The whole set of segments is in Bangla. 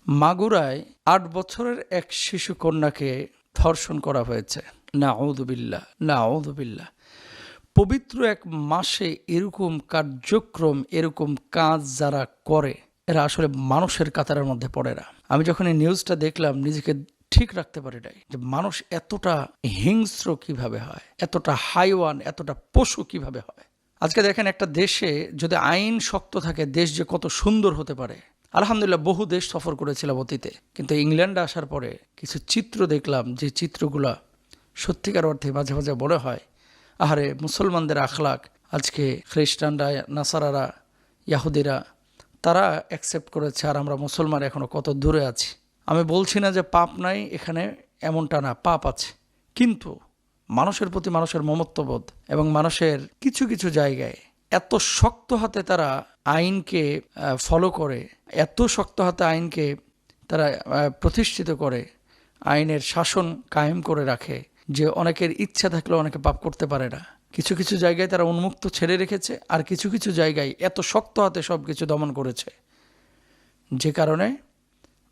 মাগুরায় ৮ বছরের এক শিশু কন্যাকে ধর্ষণ করা হয়েছে। নাউযুবিল্লাহ, নাউযুবিল্লাহ। পবিত্র এক মাসে এরকম কার্যক্রম, এরকম কাজ যারা করে, এরা আসলে মানুষের কাতারের মধ্যে পড়ে না। আমি যখন এই নিউজটা দেখলাম নিজেকে ঠিক রাখতে পারি নাই যে মানুষ এতটা হিংস্র কিভাবে হয়, এতটা হাইওয়ান, এতটা পশু কিভাবে হয়। আজকে দেখেন, একটা দেশে যদি আইন শক্ত থাকে, দেশ যে কত সুন্দর হতে পারে। আলহামদুলিল্লাহ, বহু দেশ সফর করেছিলাম অতীতে, কিন্তু ইংল্যান্ডে আসার পরে কিছু চিত্র দেখলাম, যে চিত্রগুলা সত্যিকার অর্থে মাঝে মাঝে মনে হয়, আহারে মুসলমানদের আখলাক আজকে খ্রিস্টানরা, নাসারারা, ইয়াহুদিরা তারা অ্যাকসেপ্ট করেছে, আর আমরা মুসলমান এখনো কত দূরে আছি। আমি বলছি না যে পাপ নাই এখানে, এমনটা না, পাপ আছে, কিন্তু মানুষের প্রতি মানুষের মমত্ববোধ এবং মানুষের কিছু কিছু জায়গায় এত শক্ত হাতে তারা আইনকে ফলো করে, এত শক্ত হাতে আইনকে তারা প্রতিষ্ঠিত করে, আইনের শাসন কায়েম করে রাখে যে অনেকের ইচ্ছা থাকলেও অনেকে পাপ করতে পারে না। কিছু কিছু জায়গায় তারা উন্মুক্ত ছেড়ে রেখেছে, আর কিছু কিছু জায়গায় এত শক্ত হাতে সব কিছু দমন করেছে, যে কারণে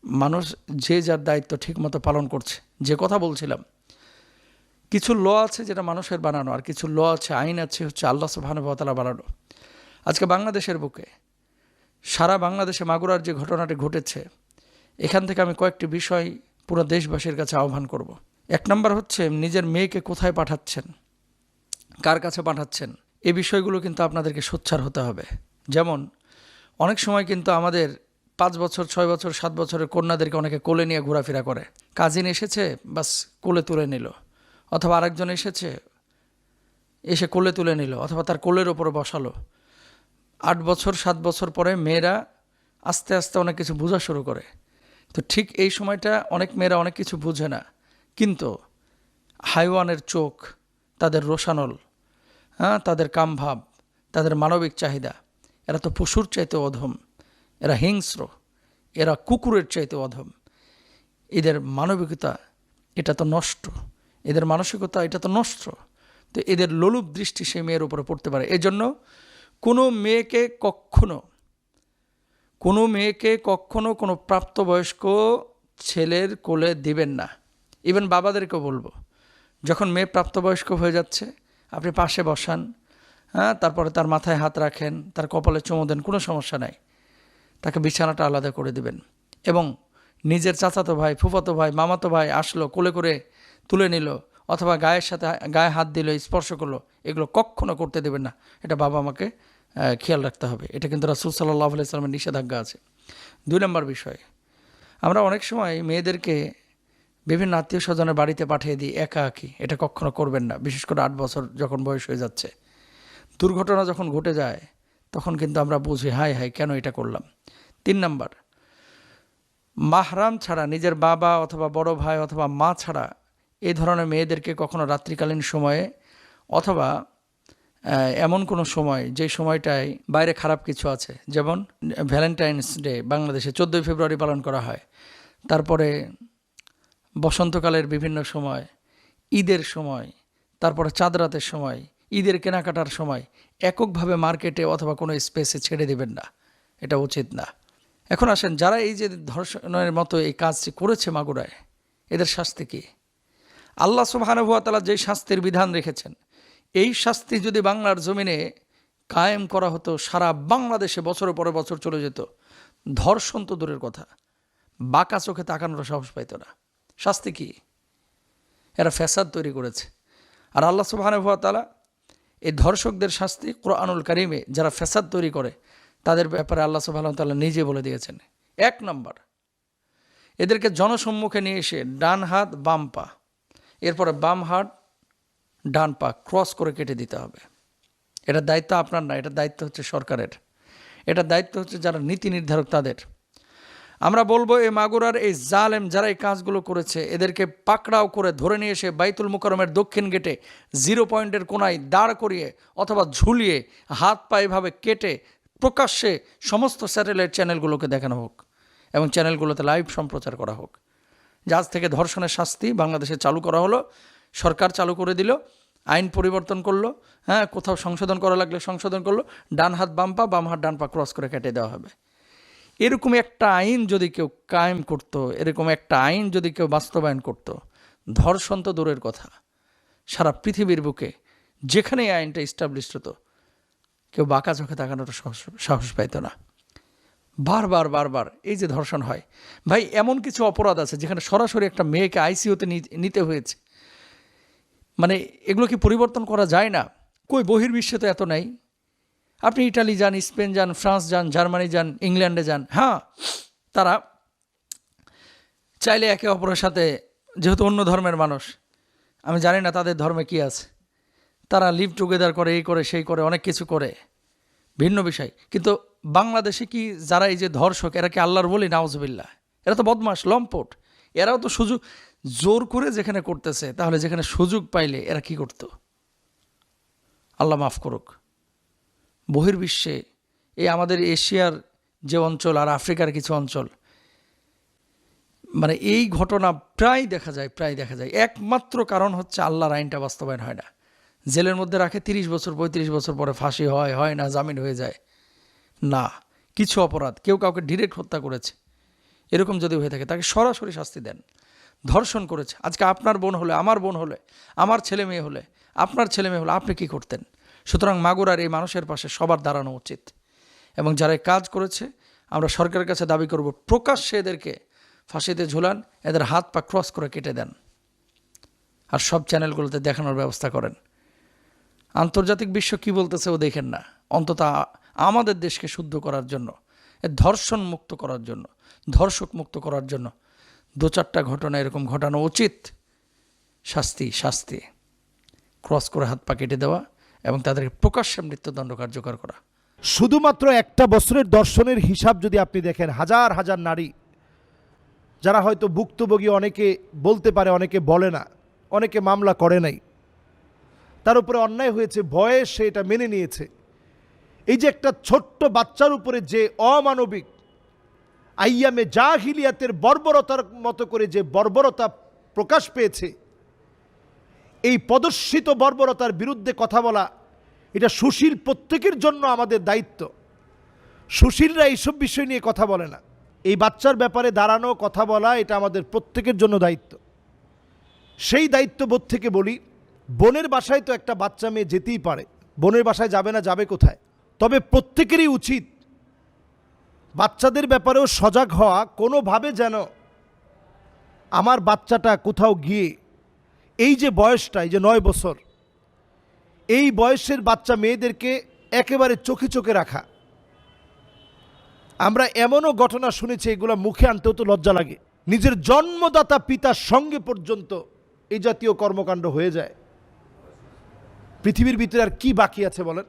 মানুষ যে যার দায়িত্ব ঠিকমতো পালন করছে। যে কথা বলছিলাম, কিছু ল আছে যেটা মানুষের বানানো, আর কিছু ল আছে, আইন আছে হচ্ছে আল্লাহ সুবহানাহু ওয়া তাআলা বানানো। আজকে বাংলাদেশের বুকে, সারা বাংলাদেশে মাগুরার যে ঘটনাটি ঘটেছে, এখান থেকে আমি কয়েকটি বিষয় পুরো দেশবাসীর কাছে আহ্বান করব। এক নম্বর হচ্ছে, নিজের মেয়েকে কোথায় পাঠাচ্ছেন, কার কাছে পাঠাচ্ছেন, এই বিষয়গুলো কিন্তু আপনাদেরকে সোচ্চার হতে হবে। যেমন অনেক সময় কিন্তু আমাদের 5 বছর, 6 বছর, 7 বছরের কন্যাদেরকে অনেকে কোলে নিয়ে ঘোরাফেরা করে। কাজিন এসেছে, বাস কোলে তুলে নিল, অথবা আরেকজন এসেছে, এসে কোলে তুলে নিল, অথবা তার কোলের ওপরে বসালো। 8 বছর, 7 বছর পরে মেয়েরা আস্তে আস্তে অনেক কিছু বোঝা শুরু করে। তো ঠিক এই সময়টা অনেক মেয়েরা অনেক কিছু বুঝে না, কিন্তু হাইওয়ানের চোখ, তাদের রোশানল, তাদের কামভাব, তাদের মানবিক চাহিদা, এরা তো পশুর চাইতে অধম, এরা হিংস্র, এরা কুকুরের চাইতে অধম। এদের মানবিকতা এটা তো নষ্ট, এদের মানসিকতা এটা তো নষ্ট। তো এদের লোলুপ দৃষ্টি সেই মেয়ের উপরে পড়তে পারে। এজন্য কোনো মেয়েকে কখনো কোনো প্রাপ্তবয়স্ক ছেলের কোলে দিবেন না। ইভেন বাবাদেরকেও বলবো, যখন মেয়ে প্রাপ্তবয়স্ক হয়ে যাচ্ছে, আপনি পাশে বসান, তারপরে তার মাথায় হাত রাখেন, তার কপালে চুমু দেন, কোনো সমস্যা নাই। তাকে বিছানাটা আলাদা করে দিবেন। এবং নিজের চাচাতো ভাই, ফুফাতো ভাই, মামাতো ভাই আসলো, কোলে করে তুলে নিল, অথবা গায়ে হাত দিল, স্পর্শ করলো, এগুলো কখনো করতে দেবেন না। এটা বাবা মাকে খেয়াল রাখতে হবে। এটা কিন্তু রাসূল সাল্লাল্লাহু আলাইহি ওয়াসাল্লামের নিষেধাজ্ঞা আছে। 2 নম্বর বিষয়, আমরা অনেক সময় মেয়েদেরকে বিভিন্ন আত্মীয় স্বজনের বাড়িতে পাঠিয়ে দিই একাকী। এটা কখনো করবেন না, বিশেষ করে 8 বছর যখন বয়স হয়ে যাচ্ছে। দুর্ঘটনা যখন ঘটে যায়, তখন কিন্তু আমরা বুঝি, হায় হায় কেন এটা করলাম। 3 নম্বর, মাহরাম ছাড়া, নিজের বাবা অথবা বড় ভাই অথবা মা ছাড়া এই ধরনের মেয়েদেরকে কখনো রাত্রিকালীন সময়ে, অথবা এমন কোনো সময় যে সময়টায় বাইরে খারাপ কিছু আছে, যেমন ভ্যালেন্টাইন্স ডে বাংলাদেশে 14ই ফেব্রুয়ারি পালন করা হয়, তারপরে বসন্তকালের বিভিন্ন সময়, ঈদের সময়, তারপরে চাঁদ রাতের সময়, ঈদের কেনাকাটার সময় এককভাবে মার্কেটে অথবা কোনো স্পেসে ছেড়ে দেবেন না, এটা উচিত না। এখন আসেন, যারা এই যে ধর্ষণের মতো এই কাজটি করেছে মাগুরায়, এদের শাস্তি কি? আল্লাহ সুবহানাহু ওয়া তাআলা যেই শাস্তির বিধান রেখেছেন, এই শাস্তি যদি বাংলার জমিনে কায়েম করা হতো, সারা বাংলাদেশে বছরের পরে বছর চলে যেত, ধর্ষণ তো দূরের কথা, বাঁকা চোখে তাকানোর সাহস পাইত না। শাস্তি কি? এরা ফ্যাসাদ তৈরি করেছে। আর আল্লাহ সুবহানাহু ওয়া তাআলা এই ধর্ষকদের শাস্তি কোরআনুল কারিমে, যারা ফ্যাসাদ তৈরি করে তাদের ব্যাপারে আল্লাহ সুবহানাহু ওয়া তাআলা নিজে বলে দিয়েছেন। 1 নম্বর, এদেরকে জনসম্মুখে নিয়ে এসে ডান হাত বাম পা, এরপরে বাম হাত ডান পা ক্রস করে কেটে দিতে হবে। এটার দায়িত্ব আপনার না, এটার দায়িত্ব হচ্ছে সরকারের, এটার দায়িত্ব হচ্ছে যারা নীতি নির্ধারক তাদের। আমরা বলবো, এই মাগুরার এই জালেম যারা এই কাজগুলো করেছে, এদেরকে পাকড়াও করে ধরে নিয়ে এসে বাইতুল মুকাররমের দক্ষিণ গেটে 0 পয়েন্টের কোনায় দাঁড় করিয়ে অথবা ঝুলিয়ে হাত পা এভাবে কেটে প্রকাশ্যে সমস্ত স্যাটেলাইট চ্যানেলগুলোকে দেখানো হোক এবং চ্যানেলগুলোতে লাইভ সম্প্রচার করা হোক। আজ থেকে ধর্ষণের শাস্তি বাংলাদেশে চালু করা হলো, সরকার চালু করে দিল, আইন পরিবর্তন করলো, কোথাও সংশোধন করা লাগলে সংশোধন করলো, ডান হাত বাম পা, বাম হাত ডান পা ক্রস করে কেটে দেওয়া হবে। এরকম একটা আইন যদি কেউ কায়েম করত, এরকম একটা আইন যদি কেউ বাস্তবায়ন করত, ধর্ষণ তো দূরের কথা, সারা পৃথিবীর বুকে যেখানে এই আইনটা ইস্টাবলিশ হতো, কেউ বাঁকা চোখে তাকানোর সাহস পাইত না। বারবার বারবার এই যে ধর্ষণ হয়, ভাই এমন কিছু অপরাধ আছে যেখানে সরাসরি একটা মেয়েকে আইসিইউতে নিতে হয়েছে। মানে এগুলো কি পরিবর্তন করা যায় না? কই বহির্বিশ্বে তো এত নাই। আপনি ইটালি যান, স্পেন যান, ফ্রান্স যান, জার্মানি যান, ইংল্যান্ডে যান, হ্যাঁ তারা চাইলে একে অপরের সাথে, যেহেতু অন্য ধর্মের মানুষ, আমি জানি না তাদের ধর্মে কি আছে, তারা লিভ টুগেদার করে, এই করে সেই করে, অনেক কিছু করে, ভিন্ন বিষয়। কিন্তু বাংলাদেশে কি যারা এই যে ধর্ষক, এরা কি আল্লাহর বলি? নাউজুবিল্লাহ, এরা তো বদমাশ, লম্পট। এরাও তো সুযোগ জোর করে যেখানে করতেছে, তাহলে যেখানে সুযোগ পাইলে এরা কি করত? আল্লাহ মাফ করুক। বহির্বিশ্বে এই আমাদের এশিয়ার যে অঞ্চল আর আফ্রিকার কিছু অঞ্চল, মানে এই ঘটনা প্রায় দেখা যায়। একমাত্র কারণ হচ্ছে আল্লাহর আইনটা বাস্তবায়ন হয় না। জেলের মধ্যে রাখে 30 বছর 35 বছর পরে ফাঁসি হয় না, জামিন হয়ে যায় না। কিছু অপরাধ, কেউ কাউকে ডিরেক্ট হত্যা করেছে, এরকম যদি হয়ে থাকে তাকে সরাসরি শাস্তি দেন। ধর্ষণ করেছে, আজকে আপনার বোন হলে, আমার বোন হলে, আমার ছেলে মেয়ে হলে, আপনার ছেলে মেয়ে হলে, আপনি কি করতেন? সুতরাং মাগুরার এই মানুষের পাশে সবার দাঁড়ানো উচিত। এবং যারা কাজ করেছে, আমরা সরকারের কাছে দাবি করব, প্রকাশ্যে এদেরকে ফাঁসিতে ঝুলান, এদের হাত পা ক্রস করে কেটে দেন, আর সব চ্যানেলগুলোতে দেখানোর ব্যবস্থা করেন। আন্তর্জাতিক বিশ্ব কি বলতেছে ও দেখেন না, অন্তত আমাদের দেশকে শুদ্ধ করার জন্য, ধর্ষণ মুক্ত করার জন্য, ধর্ষক মুক্ত করার জন্য 2-4টা ঘটনা এরকম ঘটানো উচিত। শাস্তি ক্রস করে হাত পা কেটে দেওয়া এবং তাদেরকে প্রকাশ্যে মৃত্যুদণ্ড কার্যকর করা। শুধুমাত্র একটা বছরের দর্শনের হিসাব যদি আপনি দেখেন, হাজার হাজার নারী যারা হয়তো ভুক্তভোগী, অনেকে বলতে পারে, অনেকে বলে না, অনেকে মামলা করে নাই, তার উপরে অন্যায় হয়েছে, ভয়ে সে এটা মেনে নিয়েছে। এই যে একটা ছোট্ট বাচ্চার উপরে যে অমানবিক আইয়ামে জাহিলিয়াতের বর্বরতার মতো করে যে বর্বরতা প্রকাশ পেয়েছে, এই প্রদর্শিত বর্বরতার বিরুদ্ধে কথা বলা, এটা সুশীল প্রত্যেকের জন্য আমাদের দায়িত্ব। সুশীলরা এইসব বিষয় নিয়ে কথা বলে না, এই বাচ্চার ব্যাপারে দাঁড়ানো, কথা বলা, এটা আমাদের প্রত্যেকের জন্য দায়িত্ব। সেই দায়িত্ববোধ থেকে বলি, বোনের বাসায় তো একটা বাচ্চা মেয়ে যেতেই পারে, বোনের বাসায় যাবে না, যাবে কোথায়? তবে প্রত্যেকেরই উচিত বাচ্চাদের ব্যাপারেও সজাগ হওয়া, কোনোভাবে যেন আমার বাচ্চাটা কোথাও গিয়ে, এই যে বয়সটা, এই যে 9 বছর, এই বয়সের বাচ্চা মেয়েদেরকে একেবারে চোখে চোখে রাখা। আমরা এমনও ঘটনা শুনেছি, এগুলো মুখে আনতেও তো লজ্জা লাগে, নিজের জন্মদাতা পিতার সঙ্গে পর্যন্ত এই জাতীয় কর্মকাণ্ড হয়ে যায়। পৃথিবীর ভিতরে আর কি বাকি আছে বলেন?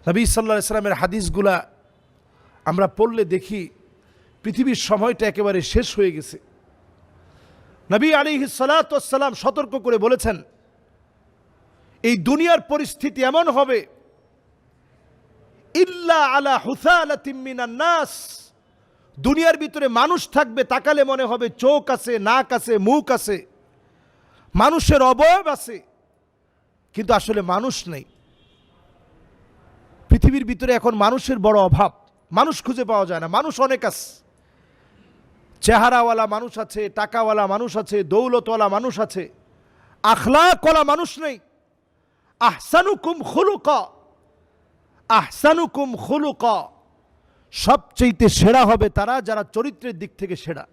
নবী সাল্লাল্লাহু আলাইহি সাল্লামের হাদিসগুলা আমরা পড়লে দেখি পৃথিবীর সময়টা একেবারে শেষ হয়ে গেছে। নবী আলাইহিস সালাতু ওয়াস সালাম সতর্ক করে বলেছেন, এই দুনিয়ার পরিস্থিতি এমন হবে, ইল্লা আলা হুসালাতিম মিনান নাস, দুনিয়ার ভিতরে মানুষ থাকবে, তাকালে মনে হবে চোখ আছে, নাক আছে, মুখ আছে, মানুষের অবয়ব আছে, কিন্তু আসলে মানুষ নেই। পৃথিবীর ভিতরে এখন মানুষের বড় অভাব, মানুষ খুঁজে পাওয়া যায় না। মানুষ অনেক আছে, চেহারাওয়ালা মানুষ আছে, টাকাওয়ালা মানুষ আছে, দৌলতওয়ালা মানুষ আছে, আখলাকওয়ালা মানুষ নেই। আহসানুকুম খুলুকা, সবচেয়ে সেরা হবে তারা যারা চরিত্রের দিক থেকে সেরা।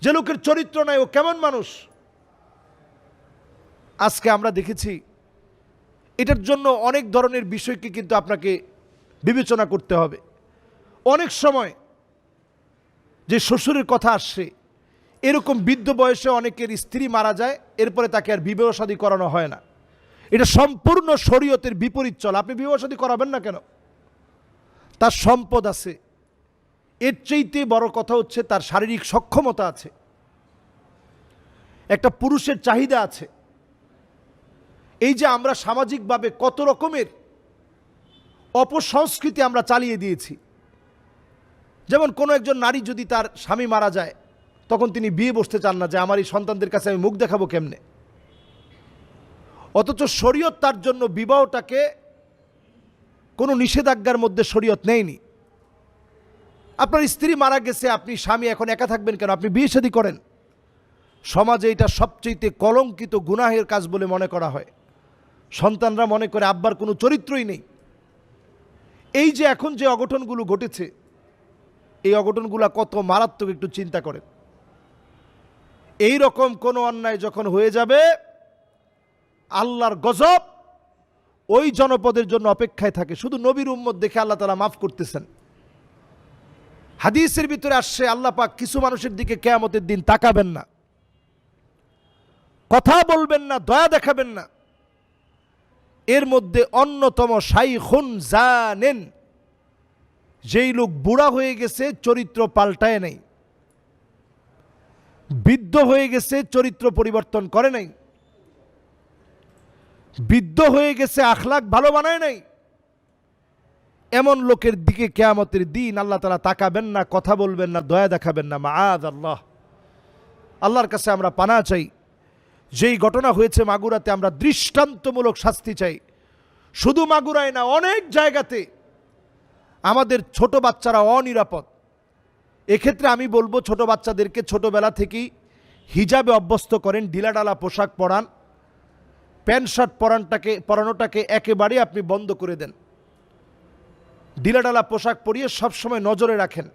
যে লোকের চরিত্র নাই, ও কেমন মানুষ? আজকে আমরা দেখেছি, এটার জন্য অনেক ধরনের বিষয়কে কিন্তু আপনাকে বিবেচনা করতে হবে। অনেক সময় যে শ্বশুরের কথা আসছে, এরকম বৃদ্ধ বয়সে অনেকের স্ত্রী মারা যায়, এরপরে তাকে আর বিবাহ শাদী করানো হয় না। এটা সম্পূর্ণ শরীয়তের বিপরীত চল। আপনি বিবাহ শাদী করাবেন না কেন? তার সম্পদ আছে, এর চাইতে বড় কথা হচ্ছে তার শারীরিক সক্ষমতা আছে, একটা পুরুষের চাহিদা আছে। এই যে আমরা সামাজিকভাবে কত রকমের অপসংস্কৃতি আমরা চালিয়ে দিয়েছি। যেমন কোনো একজন নারী যদি তার স্বামী মারা যায়, তখন তিনি বিয়ে বসতে চান না, যে আমার এই সন্তানদের কাছে আমি মুখ দেখাবো কেমনে। অথচ শরীয়ত তার জন্য বিবাহটাকে কোনো নিষেধাজ্ঞার মধ্যে শরীয়ত নেয়নি। আপনার স্ত্রী মারা গেছে, আপনি স্বামী এখন একা থাকবেন কেন? আপনি বিয়ে শাদী করেন। সমাজে এটা সবচেয়ে কলঙ্কিত গুনাহের কাজ বলে মনে করা হয়। সন্তানরা মনে করে আব্বার কোনো চরিত্রই নেই। এই যে এখন যে অঘটনগুলো ঘটেছে, এই অঘটনগুলো কত মারাত্মক একটু চিন্তা করেন। এই রকম কোনো অন্যায় যখন হয়ে যাবে, আল্লাহর গজব ওই জনপদের জন্য অপেক্ষায় থাকে। শুধু নবীর উম্মত দেখে আল্লাহ তাআলা মাফ করতেছেন। হাদিসের ভিতরে আসছে, আল্লাহ পাক কিছু মানুষের দিকে কিয়ামতের দিন তাকাবেন না, কথা বলবেন না, দয়া দেখাবেন না। এর মধ্যে অন্যতম শাইখুন জানেন, যেই লোক বুড়া হয়ে গেছে, চরিত্র পাল্টায় নাই, বৃদ্ধ হয়ে গেছে, চরিত্র পরিবর্তন করে নাই, বৃদ্ধ হয়ে গেছে, আখলাক ভালো বানায় নাই, এমন লোকের দিকে কিয়ামতের দিন আল্লাহ তাআলা তাকাবেন না, কথা বলবেন না, দয়া দেখাবেন না। মাআযাল্লাহ, আল্লাহর কাছে আমরা পানাহ চাই। যেই ঘটনা হয়েছে মাগুরাতে, আমরা দৃষ্টান্তমূলক শাস্তি চাই। শুধু মাগুরায় না, অনেক জায়গাতে আমাদের ছোট বাচ্চারা অনিরাপদ। এক্ষেত্রে আমি বলবো, ছোট বাচ্চাদেরকে ছোটবেলা থেকেই হিজাবে অভ্যস্ত করেন, ঢিলাঢালা পোশাক পরান, প্যান্ট শার্ট পরানোটাকে একেবারে আপনি বন্ধ করে দেন। ঢিলাঢালা পোশাক পরিয়ে সবসময় নজরে রাখেন।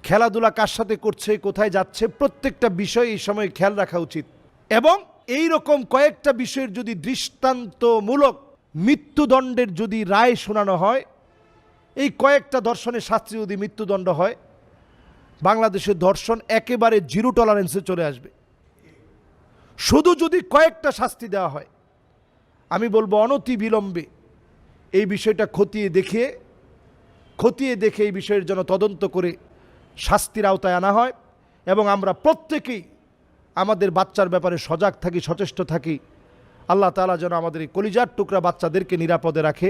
খেলাধুলা কার সাথে করছে, কোথায় যাচ্ছে, প্রত্যেকটা বিষয় এই সময় খেয়াল রাখা উচিত। এবং এই রকম কয়েকটা বিষয়ের যদি দৃষ্টান্তমূলক মৃত্যুদণ্ডের যদি রায় শোনানো হয়, এই কয়েকটা ধর্ষণের শাস্তি যদি মৃত্যুদণ্ড হয়, বাংলাদেশের ধর্ষণ একেবারে জিরো টলারেন্সে চলে আসবে। শুধু যদি কয়েকটা শাস্তি দেওয়া হয়, আমি বলবো অনতি বিলম্বে এই বিষয়টা খতিয়ে দেখে এই বিষয়ের জন্য তদন্ত করে শাস্তির আওতায় আনা হয়। এবং আমরা প্রত্যেকেই আমাদের বাচ্চার ব্যাপারে সজাগ থাকি, সচেষ্ট থাকি। আল্লাহ তাআলা যেন আমাদের এই কলিজার টুকরা বাচ্চাদেরকে নিরাপদে রাখে।